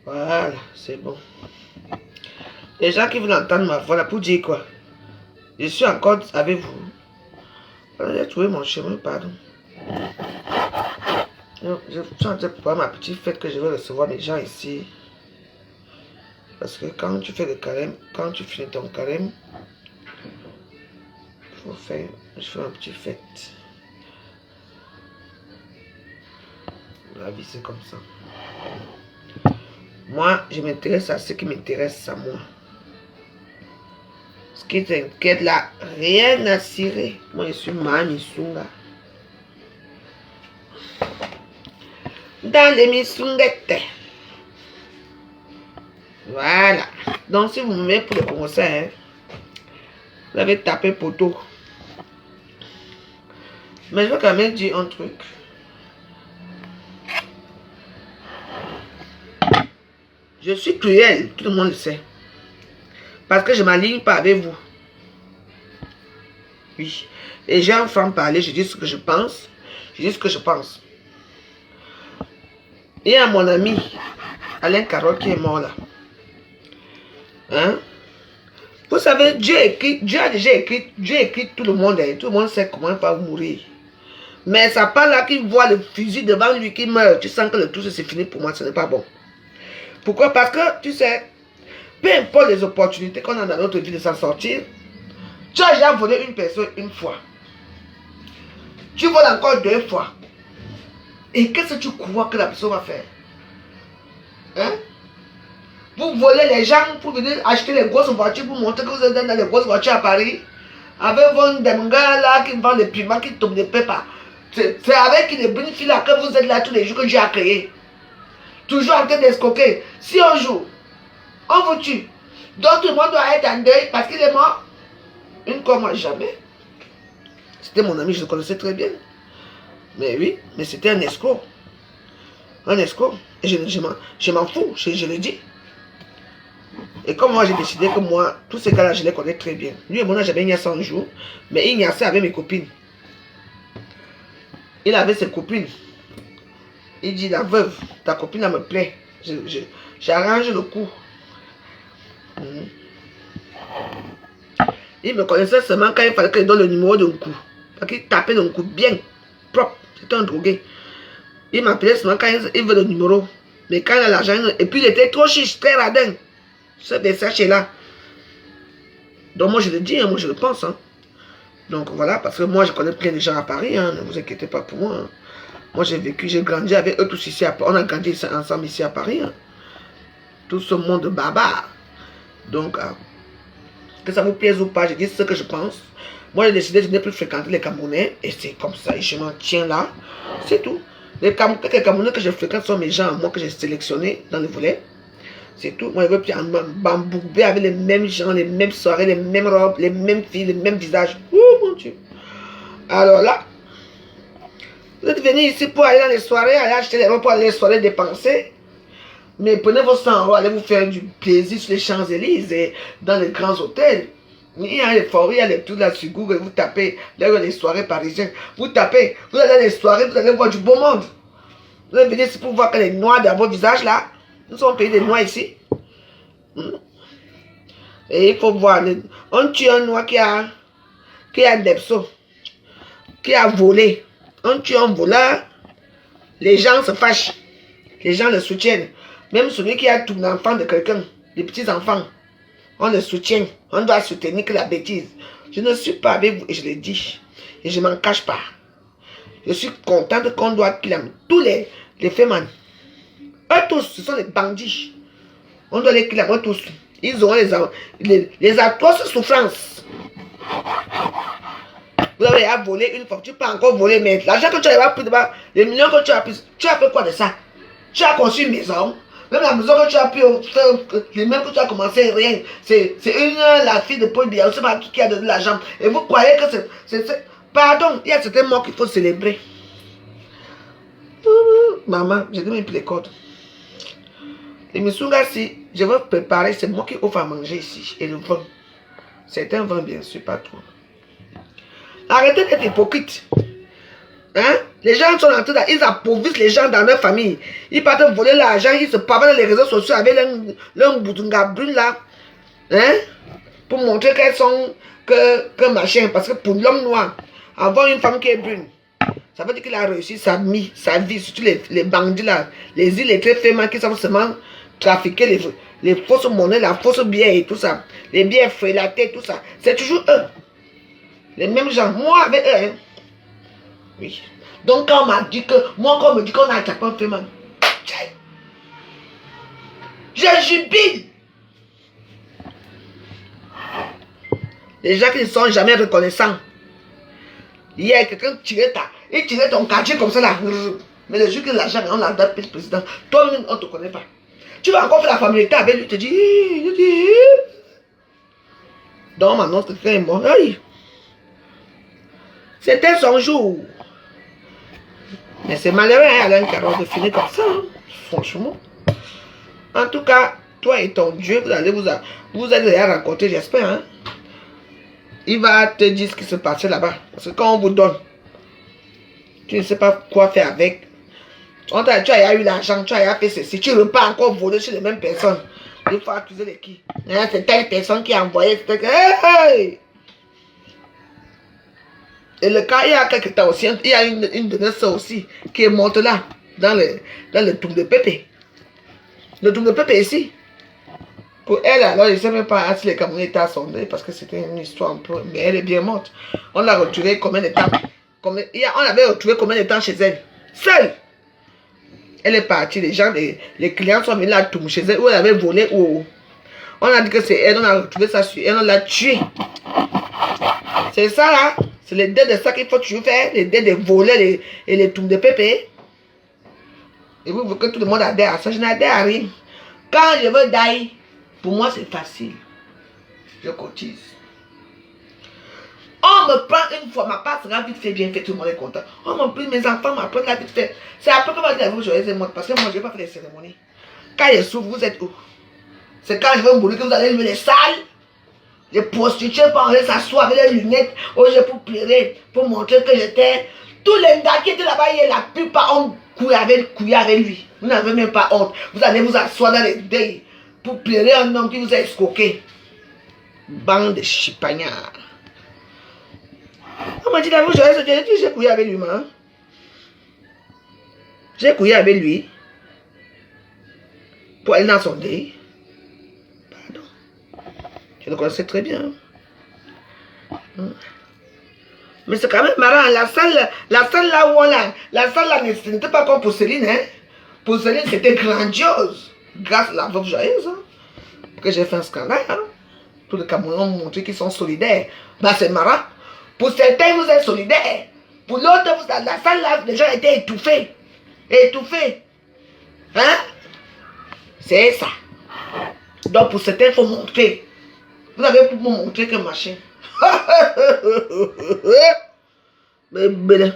Voilà, c'est bon. Les gens qui veulent entendre ma voix là pour dire quoi? Je suis encore avec vous. J'ai trouvé mon chemin, pardon. Je suis en train de préparer ma petite fête que je vais recevoir les gens ici. Parce que quand tu fais le carême, quand tu finis ton carême, je fais une petite fête. La vie c'est comme ça. Moi, je m'intéresse à ce qui m'intéresse à moi. Ce qui t'inquiète là, rien à cirer. Moi, je suis Mami Sunga. Dans les misunguettes. Voilà. Donc, si vous me mettez pour le concert, vous avez tapé poteau. Mais je vais quand même dire un truc. Je suis cruel, tout le monde le sait. Parce que je ne m'aligne pas avec vous. Oui. Et j'ai un franc parler, je dis ce que je pense. Je dis ce que je pense. Il y a mon ami, Alain Carole, qui est mort là. Hein? Vous savez, Dieu a déjà écrit, Dieu écrit tout le monde. Hein. Tout le monde sait comment il va mourir. Mais ça part là qu'il voit le fusil devant lui qui meurt. Tu sens que le tout c'est fini pour moi, ce n'est pas bon. Pourquoi? Parce que, tu sais, peu importe les opportunités qu'on a dans notre vie de s'en sortir, tu as déjà volé une personne une fois. Tu voles encore 2 fois. Et qu'est-ce que tu crois que la personne va faire? Hein? Vous volez les gens pour venir acheter les grosses voitures pour montrer que vous êtes dans les grosses voitures à Paris. Avec vos gars là qui vendent les piments qui tombent des pépas. C'est avec les bonnes filles là que vous êtes là tous les jours que Dieu a créé. Toujours en train d'escroquer. Si un jour, on vous tue, donc tout le monde doit être en deuil parce qu'il est mort. Une fois, moi, jamais. C'était mon ami, je le connaissais très bien. Mais oui, mais c'était un escroc. Un escroc. Et je m'en fous, je le dis. Et comme moi, j'ai décidé que moi, tous ces gars-là, je les connais très bien. Lui et moi, j'avais ignaçé un jour, mais il ignaçait avec mes copines. Il avait ses copines. Il dit, la veuve, ta copine, elle me plaît. J'arrange le coup. Il me connaissait seulement quand il fallait qu'il donne le numéro d'un coup. Parce qu'il tapait d'un coup bien propre. C'était un drogué. Il m'appelait seulement quand il veut le numéro. Mais quand il a l'argent, et puis il était trop chiche, très radin. Ce sachet-là. Donc moi je le dis, hein, moi je le pense. Hein. Donc voilà, parce que moi je connais plein de gens à Paris, hein, ne vous inquiétez pas pour moi. Hein. Moi j'ai vécu, j'ai grandi avec eux tous ici à Paris. On a grandi ensemble ici à Paris. Hein. Tout ce monde barbare. Donc, que ça vous plaise ou pas, je dis ce que je pense. Moi j'ai décidé de ne plus fréquenter les Camerounais. Et c'est comme ça, et je m'en tiens là. C'est tout. Les Camerounais que je fréquente sont mes gens, moi que j'ai sélectionnés dans le volet. C'est tout. Moi, je veux plus m'embouber avec les mêmes gens, les mêmes soirées, les mêmes robes, les mêmes filles, les mêmes visages. Oh mon Dieu. Alors là, vous êtes venus ici pour aller dans les soirées, aller acheter les robes pour aller les soirées dépenser. Mais prenez vos 100 €, allez vous faire du plaisir sur les Champs-Élysées, dans les grands hôtels. Il y a les forêts, il y a les trucs là sur Google, vous tapez les soirées parisiennes. Vous tapez, vous allez dans les soirées, vous allez voir du beau monde. Vous allez venir ici pour voir que les noirs dans vos visages là. Nous sommes pays des noirs ici. Et il faut voir. On tue un noir qui a Depso, qui a volé. On tue un voleur. Les gens se fâchent. Les gens le soutiennent. Même celui qui a tout l'enfant de quelqu'un, les petits-enfants, on le soutient. On doit soutenir que la bêtise. Je ne suis pas avec vous et je le dis. Et je ne m'en cache pas. Je suis contente qu'on doit clamer tous les féminin. Eux tous, ce sont des bandits. On doit les clamer tous. Ils ont les atroces souffrances. Vous avez volé une fois, tu peux encore voler, mais l'argent que tu as pris, les millions que tu as pris, tu as fait quoi de ça? Tu as construit une maison. Même la maison que tu as pu faire, les mêmes que tu as commencé, rien. C'est la fille de Paul Biya, je ne sais pas qui a donné l'argent. Et vous croyez que c'est... Pardon, il y a certains mots qu'il faut célébrer. Maman, j'ai donné les cordes. Les Misunga, si je veux préparer, c'est moi qui offre à manger ici. Et le vin. C'est un vin, bien sûr, pas trop. Arrêtez d'être hypocrite. Hein? Les gens sont en train ils appauvrissent les gens dans leur famille. Ils partent voler l'argent, ils se parlent dans les réseaux sociaux avec leur boudunga brune là. Hein? Pour montrer qu'elles sont que machin. Parce que pour l'homme noir, avoir une femme qui est brune, ça veut dire qu'il a réussi sa vie, surtout les bandits là, les illettrés féminin qui savent seulement trafiquer les fausses monnaies, la fausse bière et tout ça. Les bières frélatées, tout ça. C'est toujours eux. Les mêmes gens. Moi avec eux, hein. Oui. Donc quand on m'a dit que, moi quand on me dit qu'on a attaqué un féminin, je jubile. Les gens qui ne sont jamais reconnaissants. Hier, quelqu'un tirait ton quartier comme ça là. Mais le jour que l'argent, on l'a donné le président. Toi-même, on ne te connaît pas. Tu vas encore faire la familiarité avec lui, tu te dis. Donc on m'annonce que quelqu'un est mort. Oui. C'était son jour. Mais c'est malheureux, hein, Alain Caron, de finir comme ça. Hein, franchement. En tout cas, toi et ton Dieu, vous allez vous êtes déjà rencontrés, j'espère. Hein. Il va te dire ce qui se passait là-bas. Parce que quand on vous donne, tu ne sais pas quoi faire avec. Tu as eu l'argent, tu as fait ceci. Tu ne veux pas encore voler chez les mêmes personnes. Il faut accuser les qui. Hein, c'est telle personne qui a envoyé. Hey! Et le cas, il y a quelques temps aussi, il y a une de nos soeurs aussi qui est morte là, dans le tour de Pépé. Le tour de Pépé ici. Pour elle, alors, je ne sais même pas si les Camerounais étaient assemblés parce que c'était une histoire un peu. Mais elle est bien morte. On l'a retrouvée combien de temps? On l'avait retrouvée combien de temps chez elle? Seule. Elle est partie, les clients sont venus la tomber chez elle, où elle avait volé, où on a dit que c'est elle, on a retrouvé ça sur elle, on l'a tuée. C'est ça là. C'est les dés de ça qu'il faut toujours faire, les dés de voler et les tours de pépé. Et vous voulez que tout le monde adhère à ça, je n'adhère à rien. Quand je veux d'ailleurs, pour moi c'est facile. Je cotise. On me prend une fois, ma part sera vite fait, bien fait, tout le monde est content. On me prend, mes enfants m'apprennent la vite fait. C'est après que je vais vous joyeux et moi, parce que moi je n'ai pas fait les cérémonies. Quand je souffre, vous êtes où? C'est quand je vais mourir que vous allez lever les salles. Les prostituées pour aller s'asseoir avec les lunettes au jeu pour pleurer, pour montrer que j'étais. Tous les gars qui étaient là-bas, la plupart ont couillé avec lui. Vous n'avez même pas honte. Vous allez vous asseoir dans les deuils pour pleurer un homme qui vous a escroqué. Bande de chipagnards. On m'a dit d'avoir j'ai couillé avec lui, man. J'ai couillé avec lui pour aller dans son deuil. Je le connaissais très bien. Mais c'est quand même marrant. La salle là où on l'a. La salle là, ce n'était pas comme pour Céline. Hein. Pour Céline, c'était grandiose. Grâce à la veuve joyeuse. Hein, que j'ai fait un scandale. Hein. Tous les Camerounais ont montré qu'ils sont solidaires. Ben, c'est marrant. Pour certains, vous êtes solidaires. Pour l'autre, la salle là, les gens étaient étouffés. Étouffés. Hein? C'est ça. Donc, pour certains, il faut montrer. Vous avez pour me montrer que machin. Mais ben.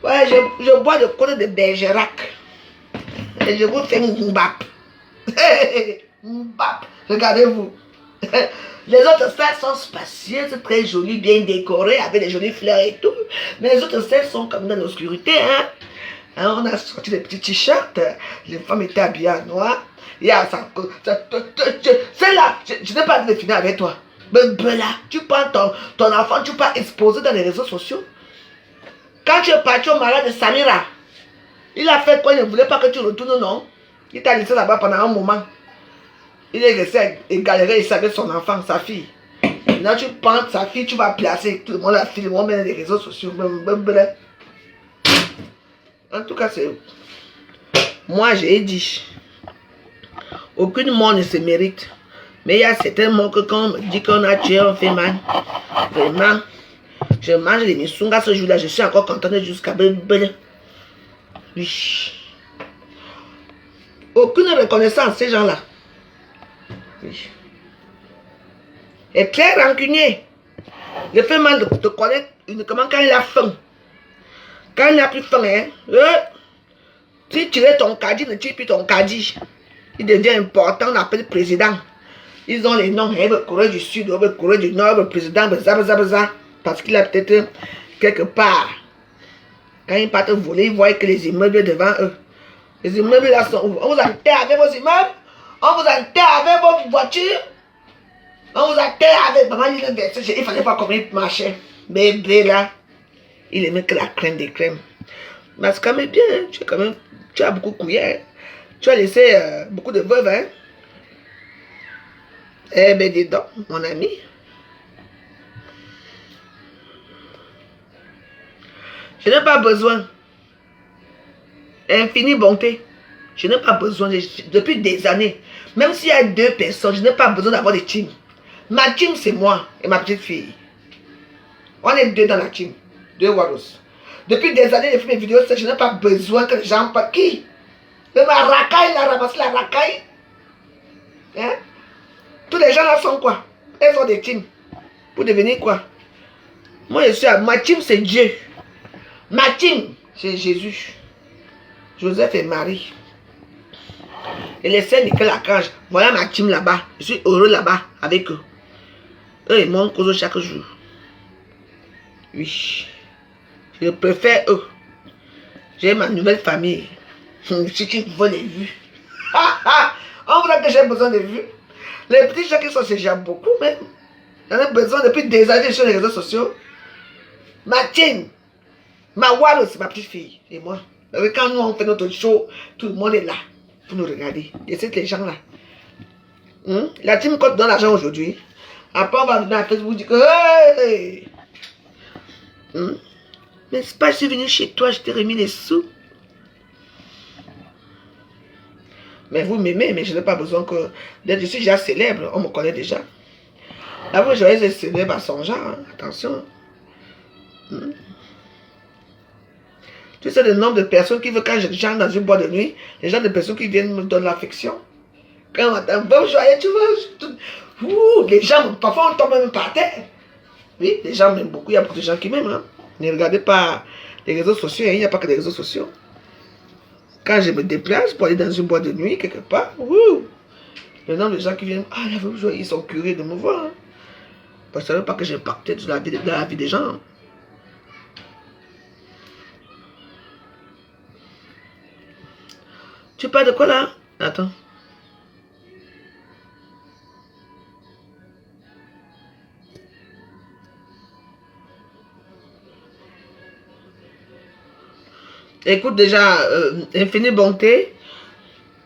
Ouais, je bois de côté de Bergerac. Et je vous fais Mbap. Mbap. Regardez-vous. Les autres salles sont spacieuses, très jolies, bien décorées, avec des jolies fleurs et tout. Mais les autres salles sont comme dans l'obscurité, hein. On a sorti des petits t-shirts, les femmes étaient habillées en noir. Il y a ça. Celle-là, je n'ai pas de finir avec toi. Mais là, tu prends ton enfant, tu peux exposer dans les réseaux sociaux. Quand tu es parti au mariage de Samira, il a fait quoi? Il ne voulait pas que tu retournes, non? Il t'a laissé là-bas pendant un moment. Il est resté et galérer ici avec son enfant, sa fille. Maintenant, tu prends sa fille, tu vas placer. Tout le monde la filme, on met dans les réseaux sociaux. En tout cas, c'est... Moi, j'ai dit, aucune mort ne se mérite. Mais il y a certains morts que quand on me dit qu'on a tué, on fait mal. Vraiment, je mange les misungas ce jour-là, je suis encore contente jusqu'à... Oui. Aucune reconnaissance, ces gens-là. Oui. Et très rancunier. Le fait mal de connaître uniquement quand il a faim. Quand il n'a plus faim, hein, si tu es ton caddie, ne tue plus ton caddie. Il devient important, on appelle le président. Ils ont les noms, Corée du Sud, Corée du Nord, le président, parce qu'il a peut-être quelque part. Quand ils partent voler, ils voient que les immeubles devant eux. Les immeubles là sont ouverts. On vous enterre avec vos immeubles, on vous enterre avec vos voitures, on vous enterre avec. Maman, il fallait pas comment il marchait. Bébé là, il aimait que la crème des crèmes. Mais c'est quand même bien, hein. Tu as beaucoup couillé, hein. Tu as laissé beaucoup de veuves, hein. Eh ben dis donc, mon ami. Je n'ai pas besoin. Infinie bonté. Je n'ai pas besoin, depuis des années. Même s'il y a 2 personnes, je n'ai pas besoin d'avoir des teams. Ma team, c'est moi et ma petite fille. On est 2 dans la team. 2 Waros. Depuis des années, j'ai fait mes vidéos, je n'ai pas besoin que les gens parlent. Qui? Même ma racaille, la ramasse la racaille. Hein? Tous les gens là sont quoi? Elles ont des teams. Pour devenir quoi? Moi, je suis à ma team, c'est Dieu. Ma team, c'est Jésus. Joseph et Marie. Et les sœurs Nickel Archange. Voilà ma team là-bas. Je suis heureux là-bas avec eux. Eux ils m'ont causé chaque jour. Oui. Je préfère eux. J'ai ma nouvelle famille. Si tu veux les vues. On voit que j'ai besoin de vues. Les petits gens qui sont déjà beaucoup même. J'en ai besoin depuis des années sur les réseaux sociaux. Ma team. Ma Waros, ma petite fille. Et moi. Quand nous on fait notre show, tout le monde est là pour nous regarder. Et c'est les gens là. La team compte dans l'argent aujourd'hui. Après on va venir à Facebook dire que hey! Mais c'est pas, je suis venu chez toi, je t'ai remis les sous. Mais vous m'aimez, mais je n'ai pas besoin que... Je suis déjà célèbre, on me connaît déjà. Là, vous voyez, c'est célèbre à son genre, hein. Attention. Tu sais le nombre de personnes qui veulent, quand j'entre dans une boîte de nuit, les gens de personnes qui viennent me donner l'affection. Quand on entend bonjour, tu vois, les gens, parfois on tombe même par terre. Oui, les gens m'aiment beaucoup, il y a beaucoup de gens qui m'aiment. Hein. Ne regardez pas les réseaux sociaux, hein. Il n'y a pas que des réseaux sociaux. Quand je me déplace pour aller dans une boîte de nuit, quelque part, le nombre de gens qui viennent, ils sont curieux de me voir. Hein. Parce que ça ne veut pas que j'ai impacté dans la vie des gens. Hein. Tu parles de quoi là? Attends. Écoute déjà, infinie bonté.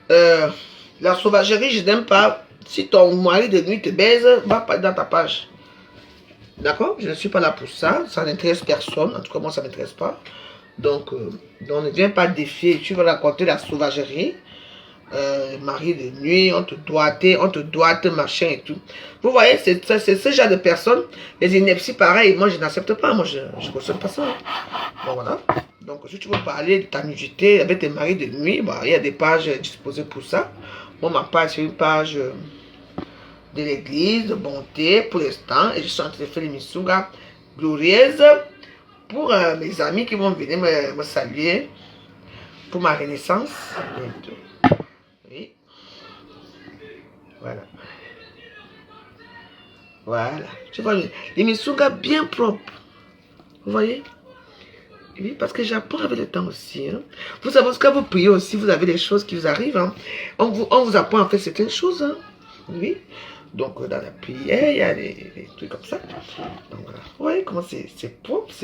La sauvagerie, je n'aime pas. Si ton mari de nuit te baise, va pas dans ta page. D'accord? Je ne suis pas là pour ça. Ça n'intéresse personne. En tout cas, moi, ça ne m'intéresse pas. Donc, on ne vient pas défier. Tu vas raconter la sauvagerie. Mari de nuit, on te doite, machin et tout. Vous voyez, c'est ce genre de personnes. Les inepties, pareil. Moi, je n'accepte pas. Moi, je ne cautionne pas ça. Bon, voilà. Donc, si tu veux parler de ta nudité avec tes maris de nuit, bah, il y a des pages disposées pour ça. Moi, ma page, c'est une page de l'église, de bonté, pour l'instant. Et je suis en train de faire l'émission glorieuse pour mes amis qui vont venir me saluer pour ma renaissance. Oui. Voilà. Voilà. Tu vois, l'émission bien propre. Vous voyez? Oui, parce que j'apprends avec le temps aussi. Hein. Vous savez, quand vous priez aussi, vous avez des choses qui vous arrivent. Hein. On vous apprend à faire certaines choses. Hein. Oui. Donc, dans la prière, il y a des trucs comme ça. Donc, voilà. Vous voyez comment c'est propre.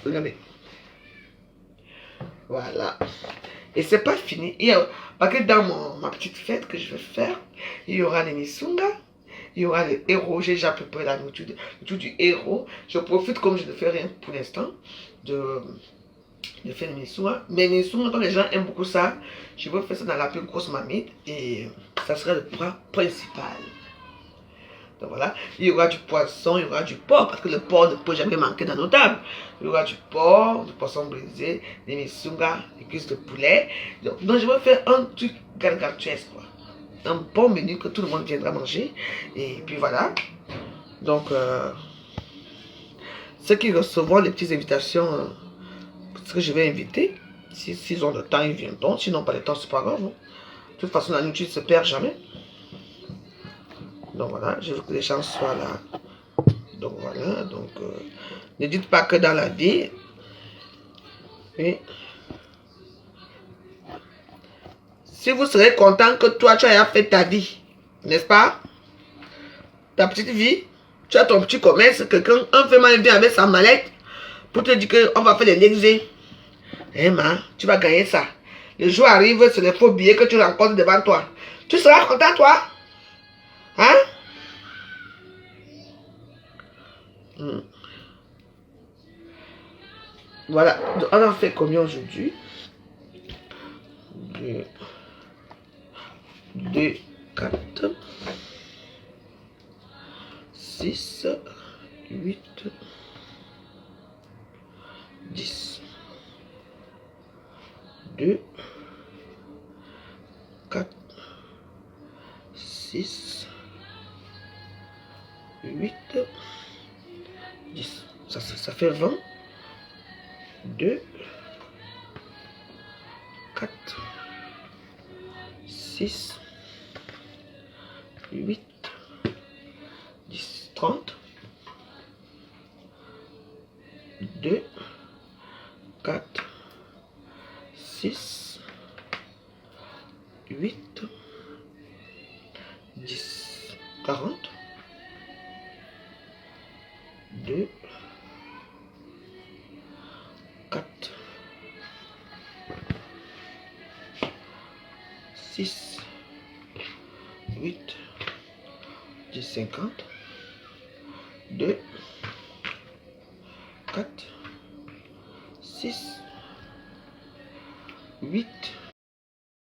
Regardez. Voilà. Et c'est pas fini. Parce que dans ma petite fête que je vais faire, il y aura les Misunga. Il y aura les héros. J'ai déjà préparé la nourriture du héros. Je profite, comme je ne fais rien pour l'instant, de faire les Misunga. Mais les Misunga, comme les gens aiment beaucoup ça, je vais faire ça dans la plus grosse marmite. Et ça sera le plat principal. Donc voilà, il y aura du poisson, il y aura du porc, parce que le porc ne peut jamais manquer dans nos tables. Il y aura du porc, du poisson brisé, des misunga, des cuisses de poulet. Donc je vais faire un truc gargantuesque, quoi. Un bon menu que tout le monde viendra manger. Et puis voilà. Donc, ceux qui recevront les petites invitations, parce que je vais inviter, s'ils ont le temps, ils viendront. S'ils n'ont pas le temps, c'est pas grave. Hein. De toute façon, la nourriture ne se perd jamais. Donc voilà, je veux que les gens soient là. Donc voilà, donc ne dites pas que dans la vie. Oui. Si vous serez content que toi, tu aies fait ta vie, n'est-ce pas? Ta petite vie, tu as ton petit commerce, quelqu'un, un fait vient avec sa mallette pour te dire qu'on va faire des négociations. Eh man, tu vas gagner ça. Le jour arrive, c'est les faux billets que tu rencontres devant toi. Tu seras content, toi? Hein? Voilà, on en fait combien aujourd'hui? 2, 4, 6, 8, 10. 2, 4, 6, 8, 10. Ça fait 20. 2, 4, 6, 8, 10, 30. 2, 4, 6, 8, 10, 40. 2, 4, 6, 8, 10, 50. 2, 4, 6, 8,